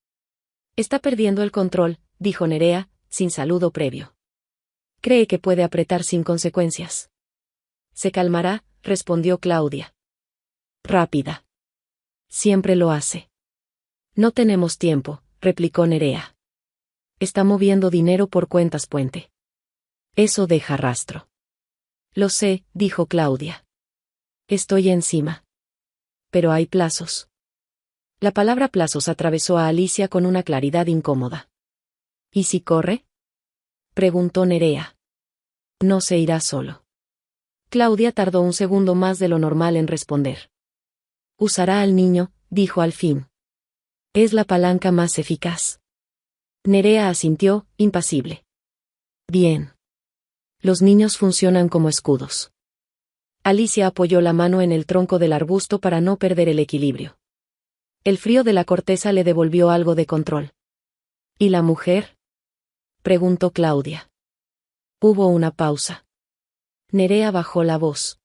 Está perdiendo el control, dijo Nerea, sin saludo previo. Cree que puede apretar sin consecuencias. Se calmará, respondió Claudia. Rápida. Siempre lo hace. No tenemos tiempo, replicó Nerea. Está moviendo dinero por cuentas puente. Eso deja rastro. Lo sé, dijo Claudia. Estoy encima. Pero hay plazos. La palabra plazos atravesó a Alicia con una claridad incómoda. ¿Y si corre? Preguntó Nerea. No se irá solo. Claudia tardó un segundo más de lo normal en responder. Usará al niño, dijo al fin. Es la palanca más eficaz. Nerea asintió, impasible. Bien. Los niños funcionan como escudos. Alicia apoyó la mano en el tronco del arbusto para no perder el equilibrio. El frío de la corteza le devolvió algo de control. ¿Y la mujer? Preguntó Claudia. Hubo una pausa. Nerea bajó la voz.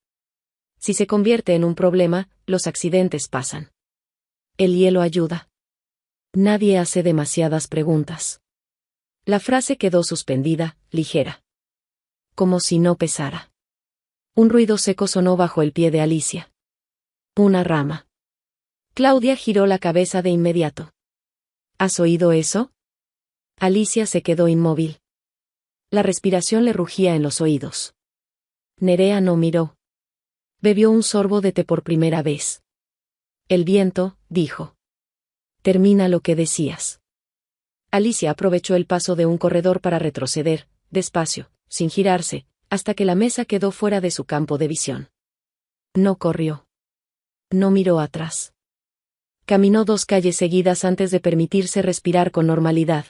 Si se convierte en un problema, los accidentes pasan. El hielo ayuda. Nadie hace demasiadas preguntas. La frase quedó suspendida, ligera. Como si no pesara. Un ruido seco sonó bajo el pie de Alicia. Una rama. Claudia giró la cabeza de inmediato. ¿Has oído eso? Alicia se quedó inmóvil. La respiración le rugía en los oídos. Nerea no miró. Bebió un sorbo de té por primera vez. El viento, dijo. Termina lo que decías. Alicia aprovechó el paso de un corredor para retroceder, despacio, sin girarse, hasta que la mesa quedó fuera de su campo de visión. No corrió. No miró atrás. Caminó 2 calles seguidas antes de permitirse respirar con normalidad.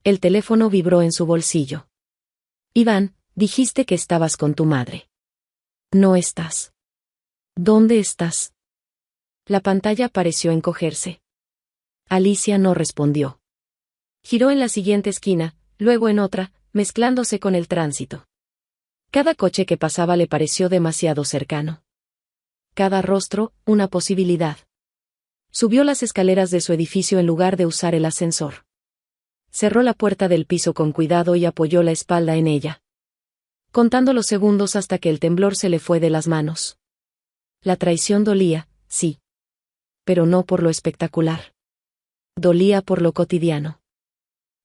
El teléfono vibró en su bolsillo. Iván, dijiste que estabas con tu madre. No estás. ¿Dónde estás? La pantalla pareció encogerse. Alicia no respondió. Giró en la siguiente esquina, luego en otra, mezclándose con el tránsito. Cada coche que pasaba le pareció demasiado cercano. Cada rostro, una posibilidad. Subió las escaleras de su edificio en lugar de usar el ascensor. Cerró la puerta del piso con cuidado y apoyó la espalda en ella. Contando los segundos hasta que el temblor se le fue de las manos. La traición dolía, sí. Pero no por lo espectacular. Dolía por lo cotidiano.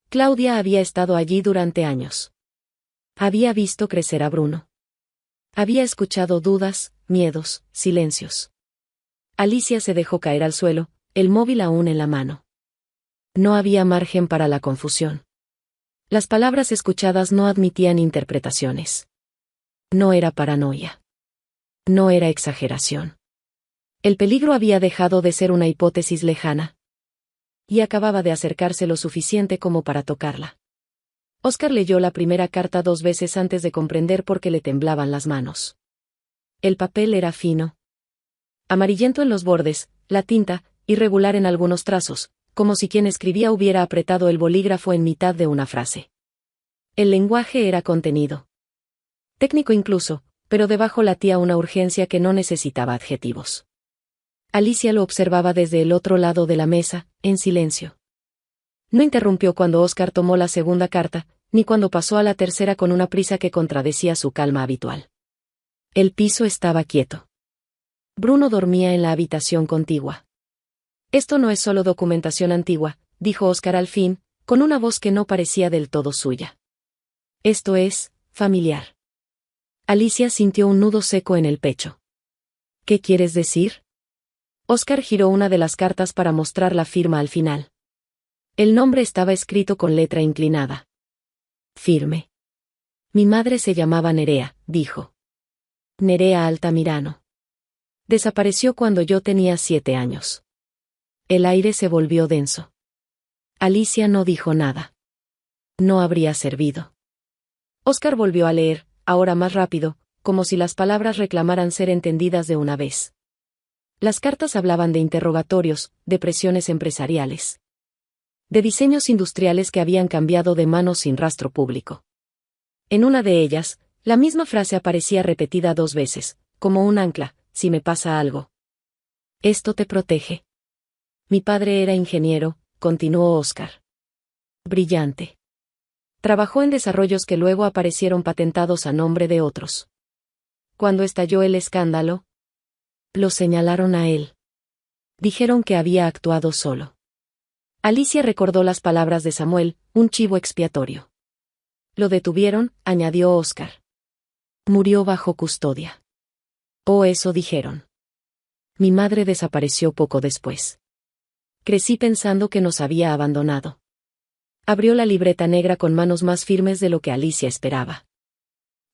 Claudia había estado allí durante años. Había visto crecer a Bruno. Había escuchado dudas, miedos, silencios. Alicia se dejó caer al suelo, el móvil aún en la mano. No había margen para la confusión. Las palabras escuchadas no admitían interpretaciones. No era paranoia. No era exageración. El peligro había dejado de ser una hipótesis lejana. Y acababa de acercarse lo suficiente como para tocarla. Oscar leyó la primera carta 2 veces antes de comprender por qué le temblaban las manos. El papel era fino. Amarillento en los bordes, la tinta, irregular en algunos trazos, como si quien escribía hubiera apretado el bolígrafo en mitad de una frase. El lenguaje era contenido. Técnico incluso, pero debajo latía una urgencia que no necesitaba adjetivos. Alicia lo observaba desde el otro lado de la mesa, en silencio. No interrumpió cuando Oscar tomó la segunda carta, ni cuando pasó a la tercera con una prisa que contradecía su calma habitual. El piso estaba quieto. Bruno dormía en la habitación contigua. Esto no es solo documentación antigua, dijo Oscar al fin, con una voz que no parecía del todo suya. Esto es, familiar. Alicia sintió un nudo seco en el pecho. ¿Qué quieres decir? Oscar giró una de las cartas para mostrar la firma al final. El nombre estaba escrito con letra inclinada. Firme. Mi madre se llamaba Nerea, dijo. Nerea Altamirano. Desapareció cuando yo tenía 7 años. El aire se volvió denso. Alicia no dijo nada. No habría servido. Oscar volvió a leer, ahora más rápido, como si las palabras reclamaran ser entendidas de una vez. Las cartas hablaban de interrogatorios, de presiones empresariales. De diseños industriales que habían cambiado de manos sin rastro público. En una de ellas, la misma frase aparecía repetida 2 veces, como un ancla, si me pasa algo. Esto te protege. Mi padre era ingeniero, continuó Oscar. Brillante. Trabajó en desarrollos que luego aparecieron patentados a nombre de otros. Cuando estalló el escándalo, lo señalaron a él. Dijeron que había actuado solo. Alicia recordó las palabras de Samuel, un chivo expiatorio. Lo detuvieron, añadió Oscar. Murió bajo custodia. O eso dijeron. Mi madre desapareció poco después. Crecí pensando que nos había abandonado. Abrió la libreta negra con manos más firmes de lo que Alicia esperaba.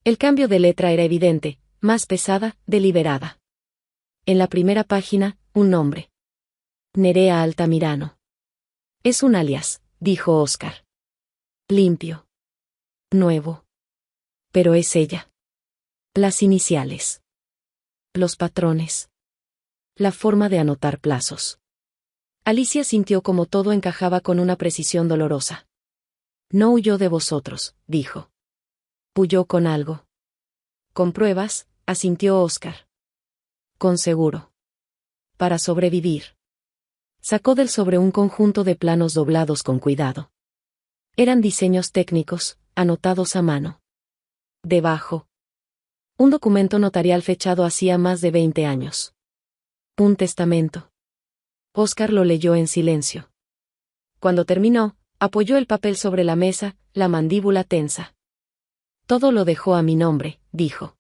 El cambio de letra era evidente, más pesada, deliberada. En la primera página, un nombre. Nerea Altamirano. Es un alias, dijo Oscar. Limpio. Nuevo. Pero es ella. Las iniciales. Los patrones. La forma de anotar plazos. Alicia sintió como todo encajaba con una precisión dolorosa. No huyó de vosotros, dijo. Huyó con algo. Con pruebas, asintió Oscar. Con seguro. Para sobrevivir. Sacó del sobre un conjunto de planos doblados con cuidado. Eran diseños técnicos, anotados a mano. Debajo. Un documento notarial fechado hacía más de 20 años. Un testamento. Oscar lo leyó en silencio. Cuando terminó, apoyó el papel sobre la mesa, la mandíbula tensa. Todo lo dejó a mi nombre, dijo.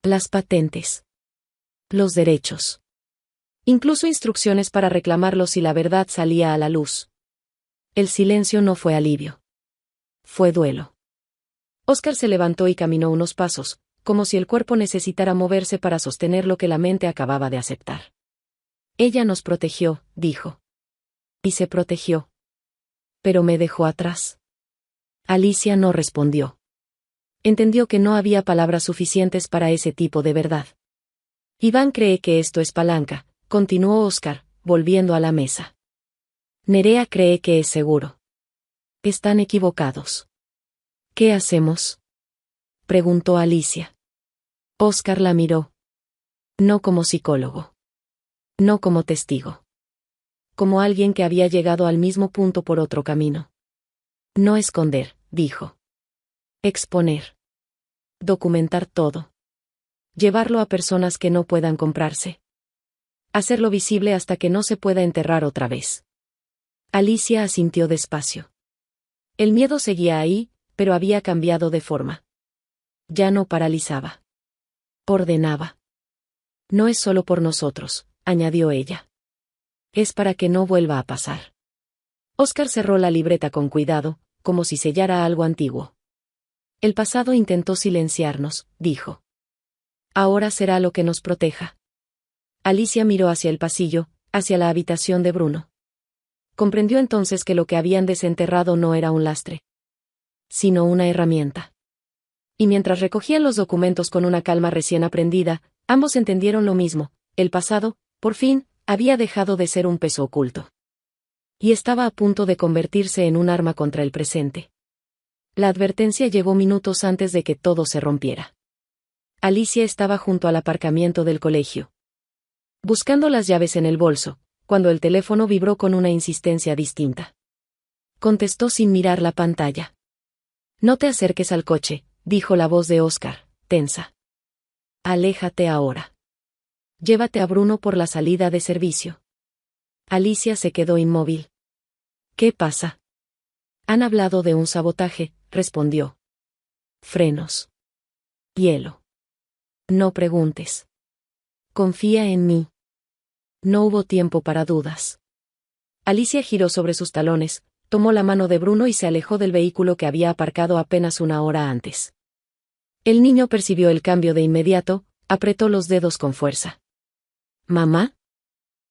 Las patentes. Los derechos. Incluso instrucciones para reclamarlos si la verdad salía a la luz. El silencio no fue alivio. Fue duelo. Oscar se levantó y caminó unos pasos, como si el cuerpo necesitara moverse para sostener lo que la mente acababa de aceptar. Ella nos protegió, dijo. Y se protegió. Pero me dejó atrás. Alicia no respondió. Entendió que no había palabras suficientes para ese tipo de verdad. Iván cree que esto es palanca, continuó Oscar, volviendo a la mesa. Nerea cree que es seguro. Están equivocados. ¿Qué hacemos? Preguntó Alicia. Oscar la miró. No como psicólogo. No como testigo. Como alguien que había llegado al mismo punto por otro camino. No esconder, dijo. Exponer. Documentar todo. Llevarlo a personas que no puedan comprarse. Hacerlo visible hasta que no se pueda enterrar otra vez. Alicia asintió despacio. El miedo seguía ahí, pero había cambiado de forma. Ya no paralizaba. Ordenaba. No es solo por nosotros, añadió ella. Es para que no vuelva a pasar. Oscar cerró la libreta con cuidado, como si sellara algo antiguo. El pasado intentó silenciarnos, dijo. Ahora será lo que nos proteja. Alicia miró hacia el pasillo, hacia la habitación de Bruno. Comprendió entonces que lo que habían desenterrado no era un lastre, sino una herramienta. Y mientras recogían los documentos con una calma recién aprendida, ambos entendieron lo mismo. El pasado, por fin, había dejado de ser un peso oculto. Y estaba a punto de convertirse en un arma contra el presente. La advertencia llegó minutos antes de que todo se rompiera. Alicia estaba junto al aparcamiento del colegio, buscando las llaves en el bolso, cuando el teléfono vibró con una insistencia distinta. Contestó sin mirar la pantalla. «No te acerques al coche», dijo la voz de Oscar, tensa. «Aléjate ahora. Llévate a Bruno por la salida de servicio». Alicia se quedó inmóvil. «¿Qué pasa?» «Han hablado de un sabotaje», respondió. «Frenos. Hielo. No preguntes. Confía en mí». No hubo tiempo para dudas. Alicia giró sobre sus talones, tomó la mano de Bruno y se alejó del vehículo que había aparcado apenas una hora antes. El niño percibió el cambio de inmediato, apretó los dedos con fuerza. «¿Mamá?»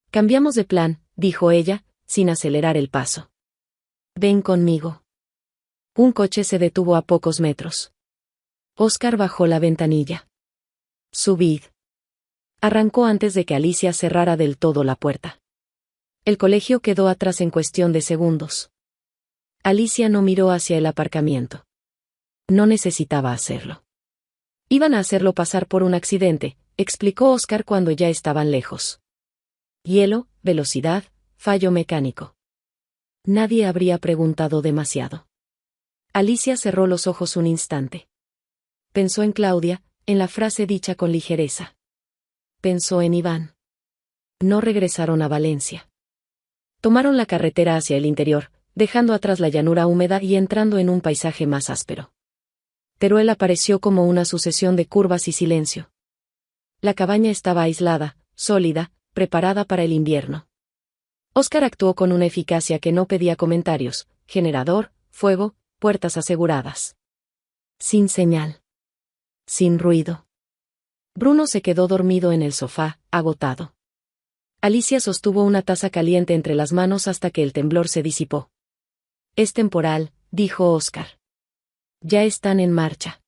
«Cambiamos de plan», dijo ella, sin acelerar el paso. «Ven conmigo». Un coche se detuvo a pocos metros. Oscar bajó la ventanilla. «Subid». Arrancó antes de que Alicia cerrara del todo la puerta. El colegio quedó atrás en cuestión de segundos. Alicia no miró hacia el aparcamiento. No necesitaba hacerlo. Iban a hacerlo pasar por un accidente, explicó Oscar cuando ya estaban lejos. Hielo, velocidad, fallo mecánico. Nadie habría preguntado demasiado. Alicia cerró los ojos un instante. Pensó en Claudia, en la frase dicha con ligereza. Pensó en Iván. No regresaron a Valencia. Tomaron la carretera hacia el interior, dejando atrás la llanura húmeda y entrando en un paisaje más áspero. Teruel apareció como una sucesión de curvas y silencio. La cabaña estaba aislada, sólida, preparada para el invierno. Oscar actuó con una eficacia que no pedía comentarios: generador, fuego, puertas aseguradas. Sin señal. Sin ruido. Bruno se quedó dormido en el sofá, agotado. Alicia sostuvo una taza caliente entre las manos hasta que el temblor se disipó. «Es temporal», dijo Oscar. «Ya están en marcha».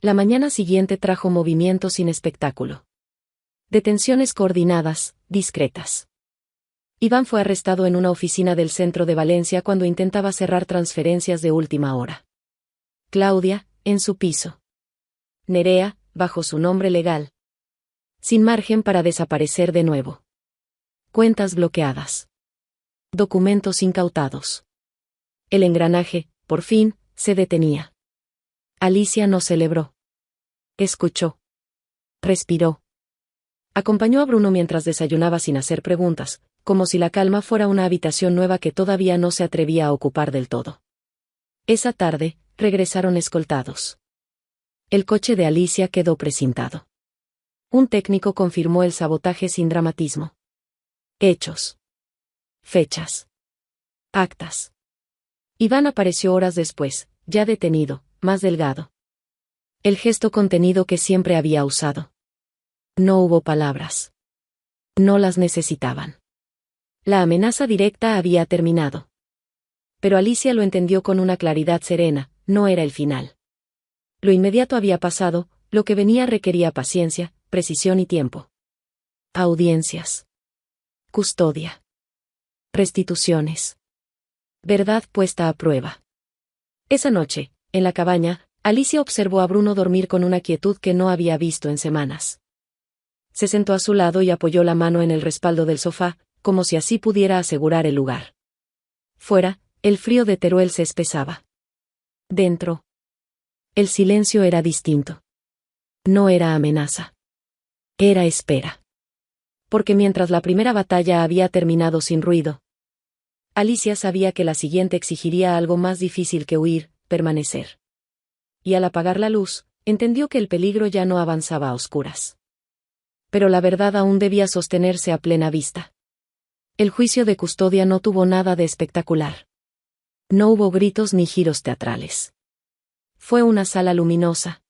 La mañana siguiente trajo movimiento sin espectáculo. Detenciones coordinadas, discretas. Iván fue arrestado en una oficina del centro de Valencia cuando intentaba cerrar transferencias de última hora. Claudia, en su piso. Nerea, bajo su nombre legal. Sin margen para desaparecer de nuevo. Cuentas bloqueadas. Documentos incautados. El engranaje, por fin, se detenía. Alicia no celebró. Escuchó. Respiró. Acompañó a Bruno mientras desayunaba sin hacer preguntas, como si la calma fuera una habitación nueva que todavía no se atrevía a ocupar del todo. Esa tarde, regresaron escoltados. El coche de Alicia quedó precintado. Un técnico confirmó el sabotaje sin dramatismo. Hechos. Fechas. Actas. Iván apareció horas después, ya detenido, más delgado. El gesto contenido que siempre había usado. No hubo palabras. No las necesitaban. La amenaza directa había terminado. Pero Alicia lo entendió con una claridad serena: no era el final. Lo inmediato había pasado, lo que venía requería paciencia, precisión y tiempo. Audiencias. Custodia. Restituciones. Verdad puesta a prueba. Esa noche, en la cabaña, Alicia observó a Bruno dormir con una quietud que no había visto en semanas. Se sentó a su lado y apoyó la mano en el respaldo del sofá, como si así pudiera asegurar el lugar. Fuera, el frío de Teruel se espesaba. Dentro. El silencio era distinto. No era amenaza. Era espera. Porque mientras la primera batalla había terminado sin ruido, Alicia sabía que la siguiente exigiría algo más difícil que huir: permanecer. Y al apagar la luz, entendió que el peligro ya no avanzaba a oscuras. Pero la verdad aún debía sostenerse a plena vista. El juicio de custodia no tuvo nada de espectacular. No hubo gritos ni giros teatrales. Fue una sala luminosa.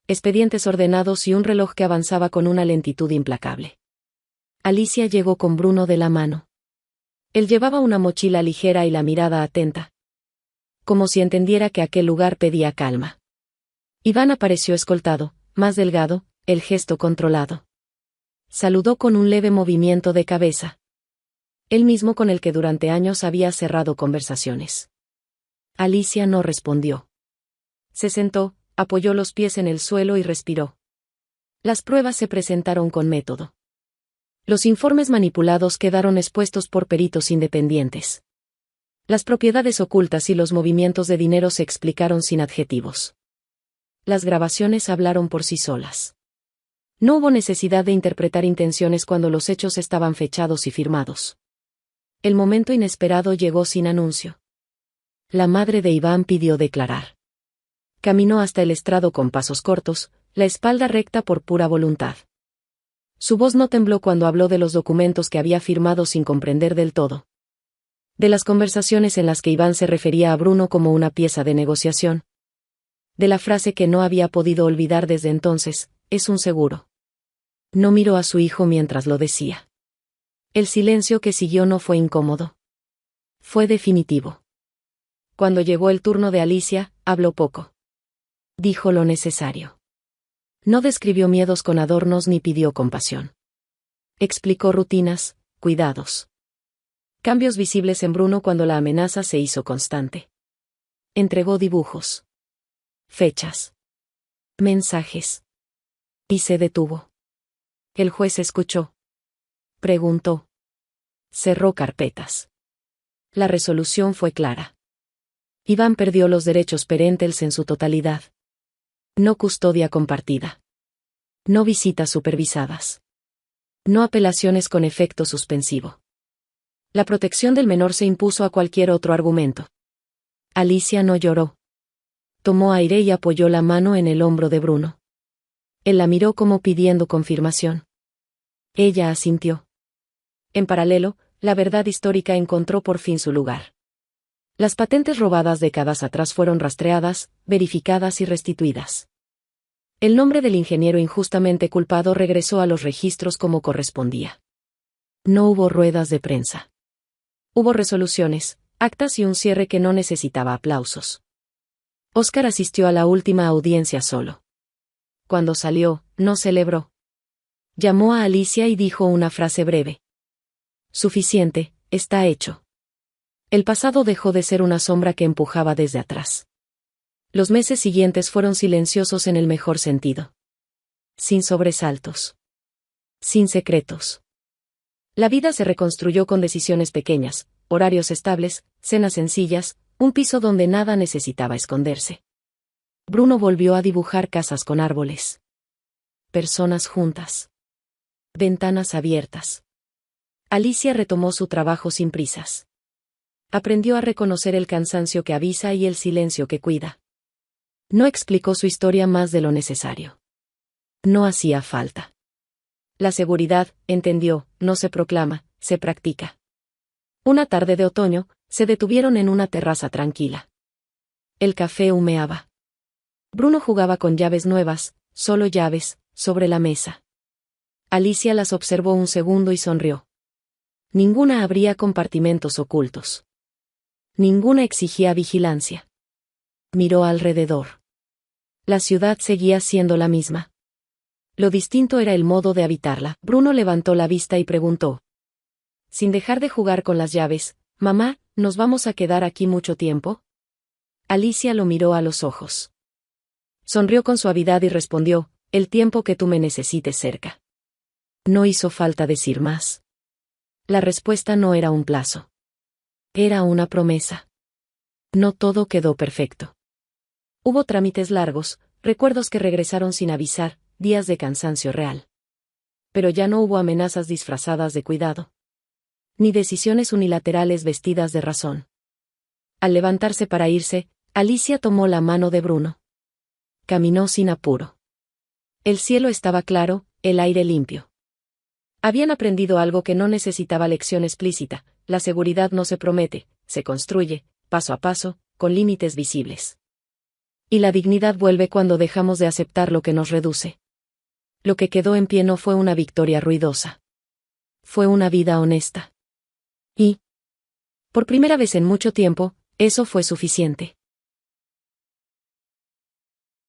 Expedientes ordenados y un reloj que avanzaba con una lentitud implacable. Alicia llegó con Bruno de la mano. Él llevaba una mochila ligera y la mirada atenta. Como si entendiera que aquel lugar pedía calma. Iván apareció escoltado, más delgado, el gesto controlado. Saludó con un leve movimiento de cabeza. El mismo con el que durante años había cerrado conversaciones. Alicia no respondió. Se sentó, apoyó los pies en el suelo y respiró. Las pruebas se presentaron con método. Los informes manipulados quedaron expuestos por peritos independientes. Las propiedades ocultas y los movimientos de dinero se explicaron sin adjetivos. Las grabaciones hablaron por sí solas. No hubo necesidad de interpretar intenciones cuando los hechos estaban fechados y firmados. El momento inesperado llegó sin anuncio. La madre de Iván pidió declarar. Caminó hasta el estrado con pasos cortos, la espalda recta por pura voluntad. Su voz no tembló cuando habló de los documentos que había firmado sin comprender del todo. De las conversaciones en las que Iván se refería a Bruno como una pieza de negociación. De la frase que no había podido olvidar desde entonces, es un seguro. No miró a su hijo mientras lo decía. El silencio que siguió no fue incómodo. Fue definitivo. Cuando llegó el turno de Alicia, habló poco. Dijo lo necesario. No describió miedos con adornos ni pidió compasión. Explicó rutinas, cuidados. Cambios visibles en Bruno cuando la amenaza se hizo constante. Entregó dibujos. Fechas. Mensajes. Y se detuvo. El juez escuchó. Preguntó. Cerró carpetas. La resolución fue clara. Iván perdió los derechos parentales en su totalidad. No custodia compartida. No visitas supervisadas. No apelaciones con efecto suspensivo. La protección del menor se impuso a cualquier otro argumento. Alicia no lloró. Tomó aire y apoyó la mano en el hombro de Bruno. Él la miró como pidiendo confirmación. Ella asintió. En paralelo, la verdad histórica encontró por fin su lugar. Las patentes robadas décadas atrás fueron rastreadas, verificadas y restituidas. El nombre del ingeniero injustamente culpado regresó a los registros como correspondía. No hubo ruedas de prensa. Hubo resoluciones, actas y un cierre que no necesitaba aplausos. Óscar asistió a la última audiencia solo. Cuando salió, no celebró. Llamó a Alicia y dijo una frase breve. Suficiente, está hecho. El pasado dejó de ser una sombra que empujaba desde atrás. Los meses siguientes fueron silenciosos en el mejor sentido. Sin sobresaltos. Sin secretos. La vida se reconstruyó con decisiones pequeñas, horarios estables, cenas sencillas, un piso donde nada necesitaba esconderse. Bruno volvió a dibujar casas con árboles. Personas juntas. Ventanas abiertas. Alicia retomó su trabajo sin prisas. Aprendió a reconocer el cansancio que avisa y el silencio que cuida. No explicó su historia más de lo necesario. No hacía falta. La seguridad, entendió, no se proclama, se practica. Una tarde de otoño, se detuvieron en una terraza tranquila. El café humeaba. Bruno jugaba con llaves nuevas, solo llaves, sobre la mesa. Alicia las observó un segundo y sonrió. Ninguna abría compartimentos ocultos. Ninguna exigía vigilancia. Miró alrededor. La ciudad seguía siendo la misma. Lo distinto era el modo de habitarla. Bruno levantó la vista y preguntó. Sin dejar de jugar con las llaves, «Mamá, ¿nos vamos a quedar aquí mucho tiempo?» Alicia lo miró a los ojos. Sonrió con suavidad y respondió, «El tiempo que tú me necesites cerca». No hizo falta decir más. La respuesta no era un plazo. Era una promesa. No todo quedó perfecto. Hubo trámites largos, recuerdos que regresaron sin avisar, días de cansancio real. Pero ya no hubo amenazas disfrazadas de cuidado. Ni decisiones unilaterales vestidas de razón. Al levantarse para irse, Alicia tomó la mano de Bruno. Caminó sin apuro. El cielo estaba claro, el aire limpio. Habían aprendido algo que no necesitaba lección explícita: la seguridad no se promete, se construye, paso a paso, con límites visibles. Y la dignidad vuelve cuando dejamos de aceptar lo que nos reduce. Lo que quedó en pie no fue una victoria ruidosa. Fue una vida honesta. Y, por primera vez en mucho tiempo, eso fue suficiente.